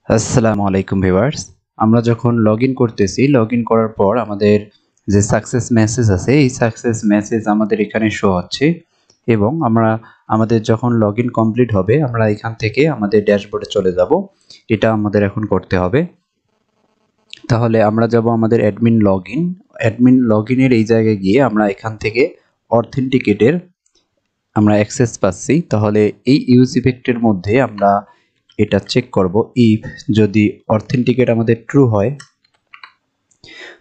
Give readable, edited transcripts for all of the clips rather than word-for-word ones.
আসসালামু আলাইকুম ভিউয়ার্স। আমরা যখন লগইন করতেছি, লগইন করার পর আমাদের যে সাকসেস মেসেজ আছে, এই সাকসেস মেসেজ আমাদের এখানে শো হচ্ছে এবং আমাদের যখন লগইন কমপ্লিট হবে, আমরা এখান থেকে আমাদের ড্যাশবোর্ডে চলে যাব। এটা আমাদের এখন করতে হবে। তাহলে আমরা যাব আমাদের অ্যাডমিন লগইনের এই জায়গায় গিয়ে আমরা এখান থেকে অথেন্টিকেটের আমরা অ্যাক্সেস পাচ্ছি। তাহলে এই ইউজ ইফেক্টের মধ্যে আমরা এটা চেক করব, ইফ যদি অথেন্টিকেট আমাদের ট্রু হয়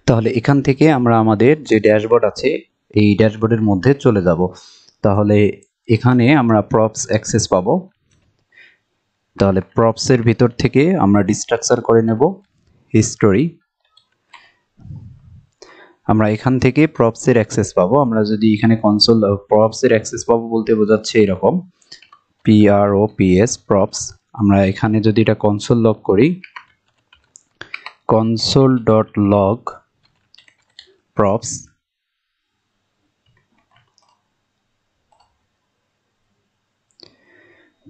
তাহলে এখান থেকে আমরা আমাদের যে ড্যাশবোর্ড আছে এই ড্যাশবোর্ডের মধ্যে চলে যাব। তাহলে এখানে আমরা প্রপস অ্যাক্সেস পাবো। তাহলে প্রপসের ভিতর থেকে আমরা ডিস্ট্রাকচার করে নেব হিস্টোরি। আমরা এখান থেকে প্রপসের অ্যাক্সেস পাবো। আমরা যদি এখানে কনসোল প্রপসের অ্যাক্সেস পাবো বলতে বোঝাচ্ছে এরকম প্রপস। আমরা এখানে যদি এটা কনসোল লগ করি, console.log props,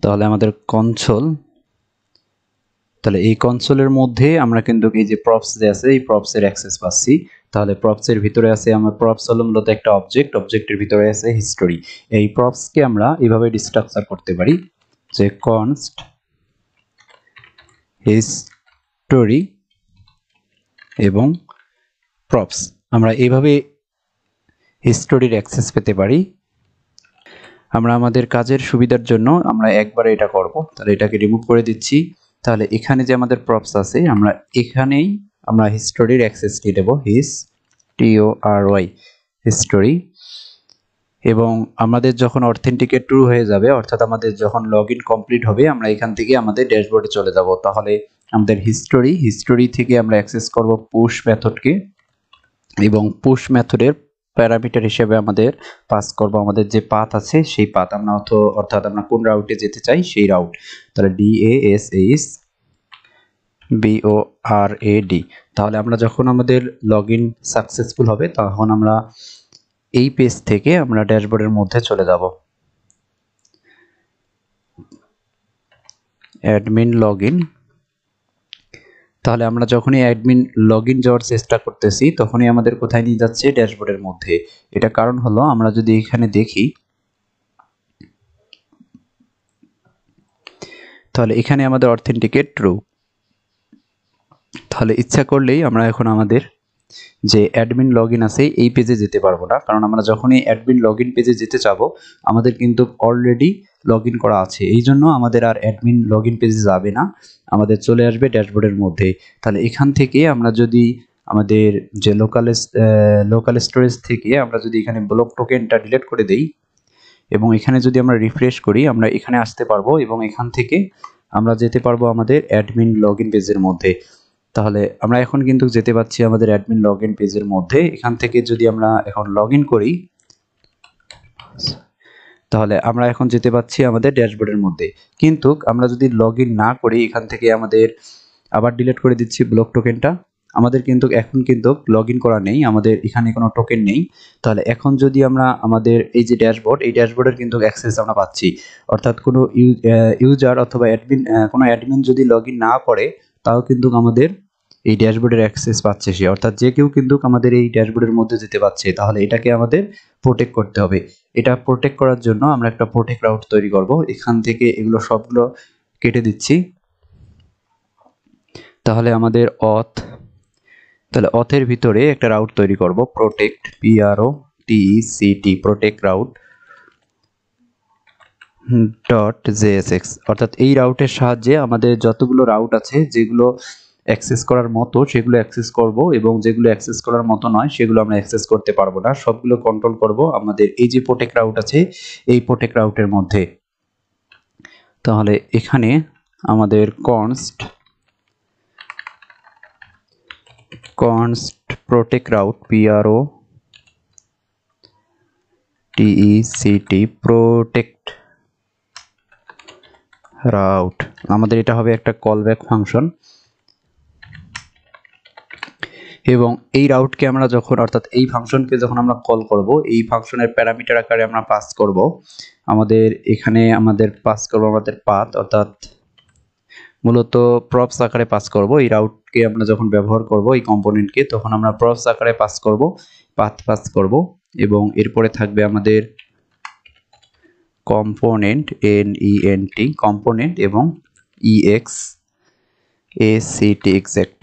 তাহলে আমাদের তাহলে এই কনসোলের মধ্যে আমরা কিন্তু এই যে প্রপস যে আছে এই প্রপসের অ্যাক্সেস পাচ্ছি। তাহলে প্রপসের ভিতরে আছে আমার প্রপস হলো মূলত একটা অবজেক্টের ভিতরে আছে হিস্টোরি। এই প্রপসকে আমরা এইভাবে ডিস্ট্রাকচার করতে পারি যে const history এবং প্রপস। আমরা এইভাবে হিস্টোরির অ্যাক্সেস পেতে পারি। আমরা আমাদের কাজের সুবিধার জন্য আমরা একবারে এটা করব। তাহলে এটাকে রিমুভ করে দিচ্ছি। তাহলে এখানে যে আমাদের প্রপস আছে আমরা এখানেই আমরা হিস্টোরির অ্যাক্সেসটি দেব, হিস্টোরি। এবং আমাদের যখন অথেন্টিকেট ট্রু হয়ে যাবে, অর্থাৎ আমাদের যখন লগইন কমপ্লিট হবে, আমরা এখান থেকে আমাদের ড্যাশবোর্ডে চলে যাব। তাহলে আমাদের হিস্টোরি থেকে আমরা অ্যাক্সেস করব পুশ মেথডকে এবং পুশ মেথডের প্যারামিটার হিসেবে আমাদের পাস করব আমাদের যে পাথ আছে সেই পাথ, আমরা অর্থাৎ আমরা কোন রাউটে যেতে চাই সেই রাউট। তাহলে DASSBORAD। তাহলে আমরা যখন আমাদের লগইন সাকসেসফুল হবে তখন আমরা এই পেজ থেকে আমরা ড্যাশবোর্ডের মধ্যে চলে যাব। Admin login. তাহলে আমরা যখনই অ্যাডমিন লগইন যাওয়ার চেষ্টা করতেছি তখনই আমাদের কোথায় নিয়ে যাচ্ছে, ড্যাশবোর্ডের মধ্যে। এটা কারণ হলো আমরা যদি এখানে দেখি তাহলে এখানে আমাদের অথেন্টিকেট ট্রু। তাহলে ইচ্ছা করলেই আমরা এখন আমাদের যে অ্যাডমিন লগইন আছে এই পেজে যেতে পারবো না, কারণ আমরা যখনই অ্যাডমিন লগইন পেজে যেতে যাব আমাদের কিন্তু অলরেডি লগইন করা আছে। এই জন্য আমাদের আর অ্যাডমিন লগইন পেজে যাবে না, আমাদের চলে আসবে ড্যাশবোর্ডের মধ্যে। তাহলে এখান থেকে আমরা যদি আমাদের যে লোকাল স্টোরেজ থেকে আমরা যদি এখানে ব্লক টোকেনটা ডিলিট করে দেই এবং এখানে যদি আমরা রিফ্রেশ করি আমরা এখানে আসতে পারবো এবং এখান থেকে আমরা যেতে পারবো আমাদের অ্যাডমিন লগইন পেজের মধ্যে। তাহলে আমরা এখন কিন্তু যেতে পাচ্ছি আমাদের অ্যাডমিন লগইন পেজের মধ্যে। এখান থেকে যদি আমরা এখন লগইন করি তাহলে আমরা এখন যেতে পাচ্ছি আমাদের ড্যাশবোর্ডের মধ্যে। কিন্তু আমরা যদি লগইন না করি এখান থেকে আমাদের আবার ডিলিট করে দিচ্ছি ব্লক টোকেনটা, আমাদের কিন্তু এখন কিন্তু লগইন করা নেই, আমাদের এখানে কোনো টোকেন নেই। তাহলে এখন যদি আমরা আমাদের এই যে ড্যাশবোর্ড এই ড্যাশবোর্ডের কিন্তু অ্যাক্সেস আমরা পাচ্ছি, অর্থাৎ কোনো ইউজার অথবা কোনো অ্যাডমিন যদি লগইন না করে তাও কিন্তু আমাদের এই ড্যাশবোর্ডের অ্যাক্সেস পাচ্ছে সে, অর্থাৎ যে কেউ কিন্তু আমাদের এই ড্যাশবোর্ডের মধ্যে যেতে পারছে। তাহলে এটাকে আমাদের প্রোটেক্ট করতে হবে। এটা প্রোটেক্ট করার জন্য আমরা একটা প্রোটেক্ট রাউট তৈরি করব। এখান থেকে এগুলো সবগুলো কেটে দিচ্ছি। তাহলে আমাদের তাহলে অথের ভিতরে একটা রাউট তৈরি করব, প্রোটেক্ট প্রোটেক্ট রাউট .jsx। অর্থাৎ এই রাউটের সাহায্যে আমাদের যতগুলো রাউট আছে যেগুলো অ্যাক্সেস করার মতো সেগুলো অ্যাক্সেস করব এবং যেগুলো অ্যাক্সেস করার মতো নয় সেগুলো আমরা অ্যাক্সেস করতে পারবো না, সবগুলো কন্ট্রোল করব আমাদের এই যে প্রোটেক্ট রাউট আছে এই প্রোটেক্ট রাউটের মধ্যে। তাহলে এখানে আমাদের const protect route protect route, আমাদের এটা হবে একটা কলব্যাক ফাংশন। এবং এই রাউটকে আমরা যখন অর্থাৎ এই ফাংশনকে যখন আমরা কল করব এই ফাংশনের প্যারামিটার আকারে আমরা পাস করব আমাদের এখানে আমাদের পাস করব আমাদের পাথ, অর্থাৎ মূলত প্রপস আকারে পাস করব। এই রাউটকে আমরা যখন ব্যবহার করব এই কম্পোনেন্টকে, তখন আমরা প্রপস আকারে পাস করব, পাথ পাস করব, এবং এরপরে থাকবে আমাদের কম্পোনেন্ট NENT কম্পোনেন্ট এবং EXACT এক্সাক্ট।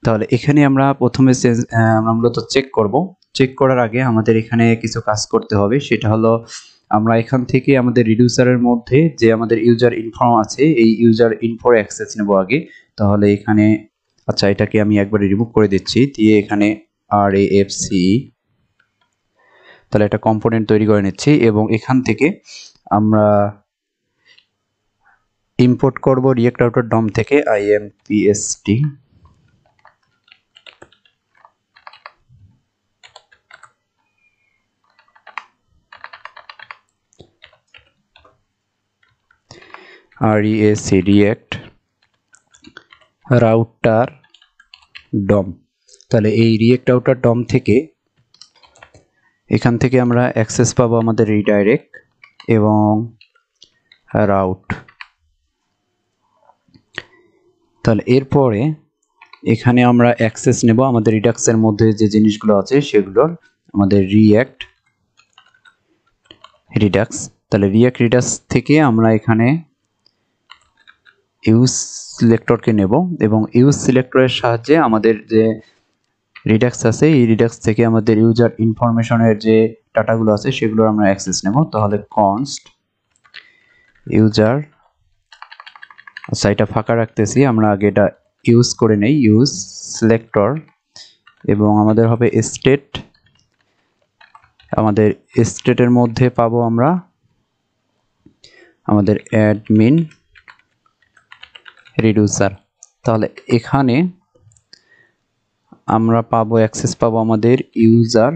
তাহলে এখানে আমরা প্রথমে আমরা মূলত চেক করব। চেক করার আগে আমাদের এখানে কিছু কাজ করতে হবে, সেটা হলো আমরা এখান থেকে আমাদের রিডিউসারের মধ্যে যে আমাদের ইউজার ইনফো আছে এই ইউজার ইনফোর অ্যাক্সেস নেব আগে। তাহলে এখানে আচ্ছা, এটাকে আমি একবারে রিমুভ করে দিচ্ছি, দিয়ে এখানে RAFCE, তাহলে একটা কম্পোনেন্ট তৈরি করে নিচ্ছি এবং এখান থেকে আমরা ইম্পোর্ট করব রিয়েক্ট আউটার ডম থেকে IMPST, REAC রিয়েক্ট রাউটার ডম। তাহলে এই রিয়েক্ট আউটার ডম থেকে এখান থেকে আমরা অ্যাক্সেস পাবো আমাদের রিডাইরেক্ট এবং রাউট। তাহলে এরপরে এখানে আমরা অ্যাক্সেস নেব আমাদের রিডাক্সের মধ্যে যে জিনিসগুলো আছে সেগুলোর, আমাদের রিডাক্স। তাহলে রিডাক্স থেকে আমরা এখানে ইউজ সিলেক্টরকে নেব এবং ইউজ সিলেক্টরের সাহায্যে আমাদের যে রিডাক্স আছে এই রিডাক্স থেকে আমাদের ইউজার ইনফরমেশনের যে ডাটাগুলো আছে সেগুলোর আমরা অ্যাক্সেস নেব। তাহলে কনস্ট ইউজার, আচ্ছা এটা ফাঁকা রাখতেছি, আমরা আগে এটা ইউজ করে নেই, ইউজ সিলেক্টর, এবং আমাদের হবে স্টেট। আমাদের স্টেটের মধ্যে পাবো আমরা আমাদের অ্যাডমিন রিডিউসার। তাহলে এখানে আমরা পাবো অ্যাক্সেস পাবো আমাদের ইউজার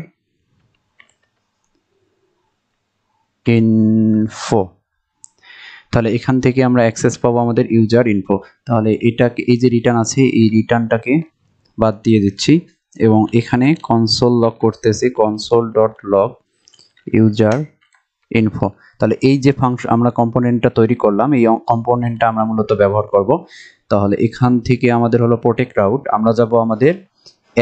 ইনফো। তাহলে এখান থেকে আমরা অ্যাক্সেস পাবো আমাদের ইউজার ইনফো। তাহলে এটাকে এই যে রিটার্ন আছে এই রিটার্নটাকে বাদ দিয়ে দিচ্ছি এবং এখানে কনসোল লগ করতেছি, console dot log user info. তাহলে এই যে ফাংশন আমরা কম্পোনেন্টটা তৈরি করলাম এই কম্পোনেন্টটা আমরা মূলত ব্যবহার করব। তাহলে এখান থেকে আমাদের হলো প্রোটেক্ট রাউট, আমরা যাব আমাদের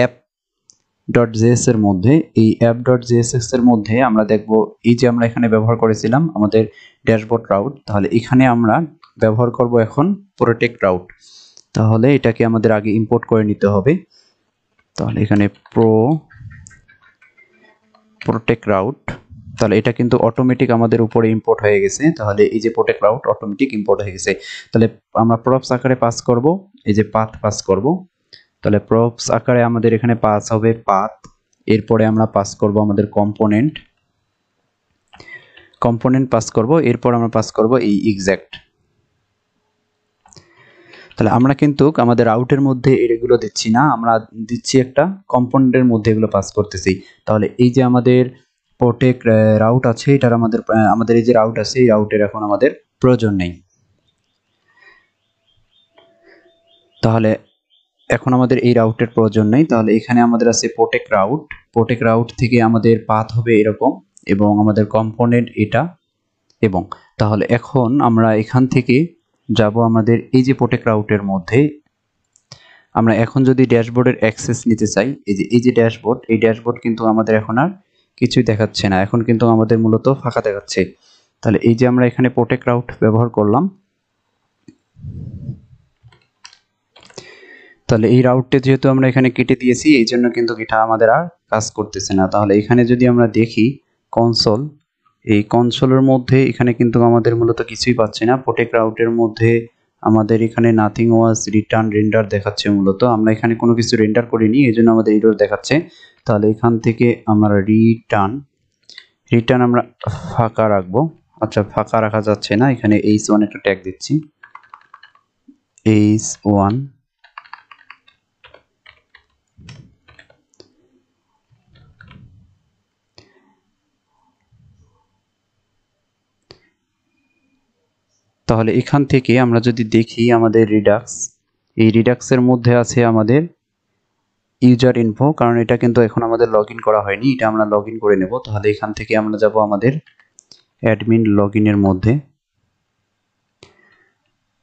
app.js এর মধ্যে। এই app.js এর মধ্যে আমরা দেখব এই যে আমরা এখানে ব্যবহার করেছিলাম আমাদের ড্যাশবোর্ড রাউট, তাহলে এখানে আমরা ব্যবহার করব এখন প্রোটেক্ট রাউট। তাহলে এটাকে আমাদের আগে ইম্পোর্ট করে নিতে হবে। তাহলে এখানে প্রোটেক্ট রাউট, তাহলে এটা কিন্তু অটোমেটিক আমাদের উপরে ইম্পোর্ট হয়ে গেছে। তাহলে এই যে প্রোটেক্ট রাউট অটোমেটিক ইম্পোর্ট হয়ে গেছে। তাহলে আমরা প্রপস আকারে পাস করব, এই যে পাথ পাস করব। তাহলে প্রপস আকারে আমাদের এখানে পাস হবে পাথ, এরপরে আমরা পাস করব আমাদের কম্পোনেন্ট পাস করব, এরপর আমরা পাস করব এই এক্সাক্ট। তাহলে আমরা কিন্তু আমাদের রাউটের মধ্যে এগুলো দিচ্ছি না, আমরা দিচ্ছি একটা কম্পোনেন্টের মধ্যে এগুলো পাস করতেছি। তাহলে এই যে আমাদের প্রোটেক্ট রাউট আছে এটার আমাদের এই যে রাউট আছে এই রাউটের এখন আমাদের প্রয়োজন নেই। তাহলে এখন আমাদের এই রাউটের প্রয়োজন নেই। তাহলে এখানে আমাদের আছে প্রোটেক্ট রাউট থেকে আমাদের পাথ হবে এরকম এবং আমাদের কম্পোনেন্ট এটা এবং তাহলে এখন আমরা এখান থেকে যাব আমাদের এই যে প্রোটেক্ট রাউটের মধ্যে। আমরা এখন যদি ড্যাশবোর্ডের অ্যাক্সেস নিতে চাই, এই যে ড্যাশবোর্ড, এই ড্যাশবোর্ড কিন্তু আমাদের এখন আর কিছুই দেখাচ্ছে না, এখন কিন্তু আমাদের মূলত ফাঁকা দেখাচ্ছে। তাহলে এই যে আমরা এখানে প্রোটেক্ট রাউট ব্যবহার করলাম, তাহলে এই রাউটটা যেহেতু আমরা এখানে কেটে দিয়েছি এই জন্য কিন্তু এটা আমাদের আর কাজ করতেছে না। তাহলে এখানে যদি আমরা দেখি কনসোল, এই কনসোলের মধ্যে এখানে কিন্তু আমাদের মূলত কিছুই পাচ্ছি না। প্রোটেক্ট রাউটের মধ্যে আমাদের এখানে নাথিং ওয়াজ রিটার্ন রেন্ডার দেখাচ্ছে, মূলত আমরা এখানে কোনো কিছু রেন্ডার করিনি এই জন্য আমাদের এরর দেখাচ্ছে। তাহলে এখান থেকে আমরা রিটার্ন আমরা ফাঁকা রাখবো। আচ্ছা ফাঁকা রাখা যাচ্ছে না, এখানে h1 একটা ট্যাগ দিচ্ছি, h1। তাহলে এখান থেকে আমরা যদি দেখি আমাদের এই রিডাক্সের মধ্যে আছে আমাদের ইউজার ইনফো, কারণ এটা কিন্তু এখন আমাদের লগ ইন করা হয়নি, এটা আমরা লগ ইন করে নেব। তাহলে এখান থেকে আমরা যাব আমাদের অ্যাডমিন লগ ইনের মধ্যে।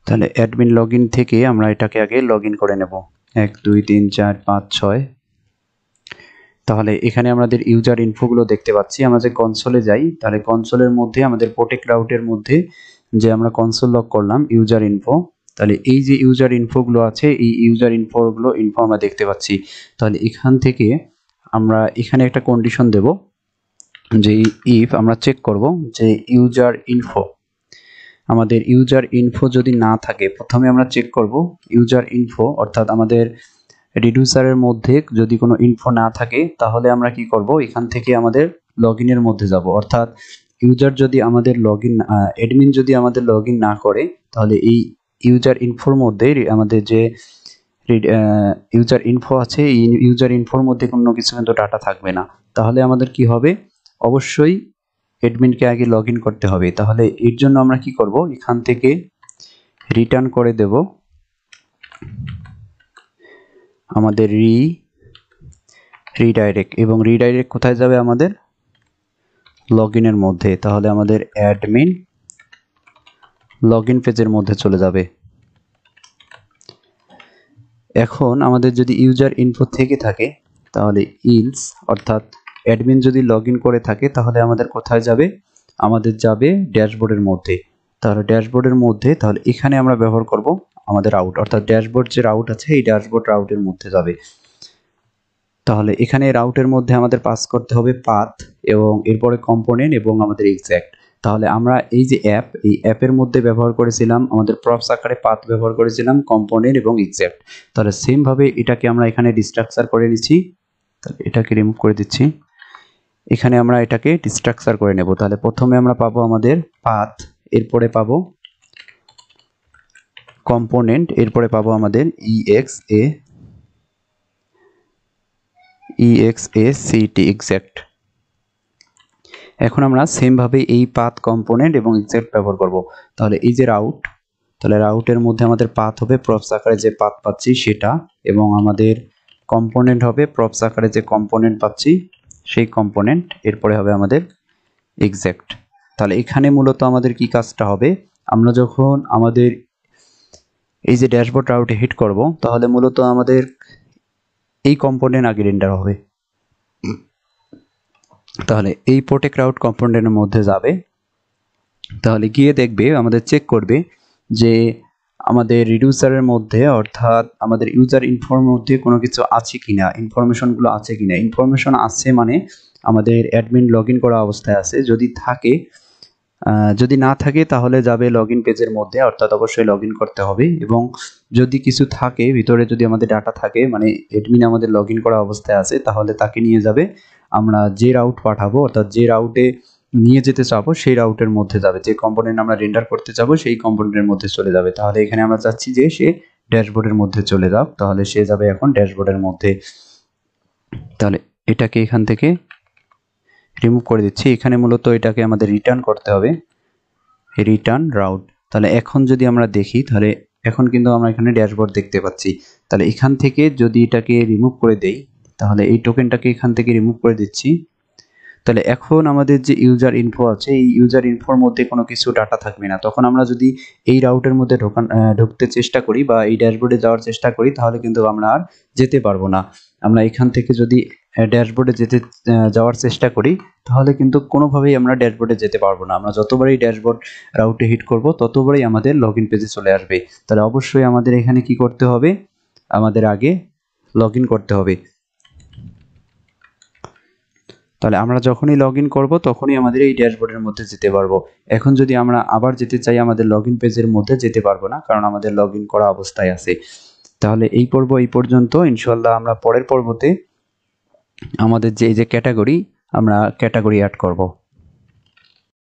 তাহলে অ্যাডমিন লগইন থেকে আমরা এটাকে আগে লগইন করে নেব 1 2 3 4 5 6। তাহলে এখানে আমাদের ইউজার ইনফোগুলো দেখতে পাচ্ছি। আমরা যে কনসোলে যাই, তাহলে কনসোলের মধ্যে আমাদের প্রোটেক্ট রাউটের মধ্যে যে আমরা কনসোল লগ করলাম ইউজার ইনফো, তাহলে এই যে ইউজার ইনফোগুলো আছে এই ইউজার ইনফো আমরা দেখতে পাচ্ছি। তাহলে এখান থেকে আমরা এখানে একটা কন্ডিশন দেব যে ইফ আমরা চেক করব যে ইউজার ইনফো, আমাদের ইউজার ইনফো যদি না থাকে, প্রথমে আমরা চেক করব ইউজার ইনফো, অর্থাৎ আমাদের রিডিউসারের মধ্যে যদি কোনো ইনফো না থাকে তাহলে আমরা কি করব, এখান থেকে আমাদের লগইনের মধ্যে যাব। অর্থাৎ ইউজার যদি আমাদের অ্যাডমিন যদি আমাদের লগইন না করে, তাহলে এই ইউজার ইনফোর মধ্যে আমাদের যে ইউজার ইনফো আছে এই ইউজার ইনফোর মধ্যে কোনো কিছু কিন্তু ডাটা থাকবে না। তাহলে আমাদের কি হবে, অবশ্যই অ্যাডমিনকে আগে লগইন করতে হবে। তাহলে এর জন্য আমরা কি করব, এখান থেকে রিটার্ন করে দেব আমাদের রিডাইরেক্ট, এবং রিডাইরেক্ট কোথায় যাবে, আমাদের লগইনের মধ্যে। তাহলে আমাদের অ্যাডমিন লগইন পেজের মধ্যে চলে যাবে। এখন আমাদের যদি ইউজার ইনফো থেকে থাকে তাহলে ইলস, অর্থাৎ অ্যাডমিন যদি লগইন করে থাকে তাহলে আমাদের কোথায় যাবে, আমাদের যাবে ড্যাশবোর্ডের মধ্যে। তাহলে ড্যাশবোর্ডের মধ্যে, তাহলে এখানে আমরা ব্যবহার করব আমাদের রাউট, অর্থাৎ ড্যাশবোর্ড যে রাউট আছে এই ড্যাশবোর্ড রাউটের মধ্যে যাবে। তাহলে এখানে রাউটের মধ্যে আমাদের পাস করতে হবে পাথ, এবং এরপরে কম্পোনেন্ট এবং আমাদের এক্সাক্ট। তাহলে আমরা এই যে এই অ্যাপের মধ্যে ব্যবহার করেছিলাম আমাদের প্রপস আকারে পাথ ব্যবহার করেছিলাম, কম্পোনেন্ট এবং এক্সাক্ট। তাহলে সেম ভাবে এটাকে আমরা এখানে ডিস্ট্রাকচার করে নিচ্ছি। তাহলে এটাকে রিমুভ করে দিচ্ছি, এখানে আমরা এটাকে ডিস্ট্রাকচার করে নেব। তাহলে প্রথমে আমরা পাবো আমাদের পাথ, এরপরে পাবো কম্পোনেন্ট, এরপরে পাবো আমাদের EXACT এক্সাক্ট। এখন আমরা সেম ভাবে এই পাথ, কম্পোনেন্ট এবং এক্সাক্ট ব্যবহার করব। তাহলে এই যে রাউট, তাহলে রাউটের মধ্যে আমাদের পাথ হবে প্রপস আকারে যে পাথ পাচ্ছি সেটা, এবং আমাদের কম্পোনেন্ট হবে প্রপস আকারে যে কম্পোনেন্ট পাচ্ছি সেই কম্পোনেন্ট, এরপরে হবে আমাদের এক্সাক্ট। তাহলে এখানে মূলত আমাদের কি কাজটা হবে, আমরা যখন আমাদের এই যে ড্যাশবোর্ড রাউটে হিট করব তাহলে মূলত আমাদের এই কম্পোনেন্ট আগে রেন্ডার হবে। তাহলে এই প্রোটেক্ট রাউট কম্পোনেন্টের মধ্যে যাবে, তাহলে গিয়ে দেখবে, আমাদের চেক করবে যে আমাদের রিডিউসারের মধ্যে, অর্থাৎ আমাদের ইউজার ইনফোর মধ্যে কোনো কিছু আছে কিনা, ইনফরমেশনগুলো আছে কিনা। ইনফরমেশন আছে মানে আমাদের অ্যাডমিন লগইন করা অবস্থায় আছে, যদি থাকে, যদি না থাকে তাহলে যাবে লগইন পেজের মধ্যে, অর্থাৎ অবশ্যই লগইন করতে হবে। এবং যদি কিছু থাকে ভিতরে, যদি আমাদের ডাটা থাকে, মানে অ্যাডমিন আমাদের লগইন করা অবস্থায় আছে, তাহলে তাকে নিয়ে যাবে, আমরা যে রাউট পাঠাবো, অর্থাৎ যে রাউটে নিয়ে যেতে চাবো সেই রাউটের মধ্যে যাবে, যে কম্পোনেন্ট আমরা রেন্ডার করতে চাবো সেই কম্পোনেন্টের মধ্যে চলে যাবে। তাহলে এখানে আমরা চাচ্ছি যে সে ড্যাশবোর্ডের মধ্যে চলে যাক, তাহলে সে যাবে এখন ড্যাশবোর্ডের মধ্যে। তাহলে এটাকে এখান থেকে রিমুভ করে দিচ্ছি, এখানে মূলত এটাকে আমাদের রিটার্ন করতে হবে, রিটার্ন রাউট। তাহলে এখন যদি আমরা দেখি, তাহলে এখন কিন্তু আমরা এখানে ড্যাশবোর্ড দেখতে পাচ্ছি। তাহলে এখান থেকে যদি এটাকে রিমুভ করে দেই, তাহলে এই টোকেনটাকে এখান থেকে রিমুভ করে দিচ্ছি। তাহলে এখন আমাদের যে ইউজার ইনফো আছে এই ইউজার ইনফোর মধ্যে কোনো কিছু ডাটা থাকবে না। তখন আমরা যদি এই রাউটের মধ্যে ঢুকতে চেষ্টা করি বা এই ড্যাশবোর্ডে যাওয়ার চেষ্টা করি তাহলে কিন্তু আমরা আর যেতে পারবো না। আমরা এখান থেকে যদি ড্যাশবোর্ডে যাওয়ার চেষ্টা করি তাহলে কিন্তু কোনোভাবেই আমরা ড্যাশবোর্ডে যেতে পারবো না। আমরা যতবারই ড্যাশবোর্ড রাউটে হিট করব ততবারই আমাদের লগইন পেজে চলে আসবে। তাহলে অবশ্যই আমাদের এখানে কি করতে হবে, আমাদের আগে লগইন করতে হবে। তাহলে আমরা যখনই লগইন করব তখনই আমাদের এই ড্যাশবোর্ডের মধ্যে যেতে পারবো। এখন যদি আমরা আবার যেতে চাই আমাদের লগইন পেজের মধ্যে যেতে পারবো না, কারণ আমাদের লগইন করা অবস্থায় আছে। তাহলে এই পর্ব এই পর্যন্ত। ইনশাআল্লাহ আমরা পরের পর্বতে আমাদের যে ক্যাটাগরি, আমরা ক্যাটাগরি অ্যাড করব।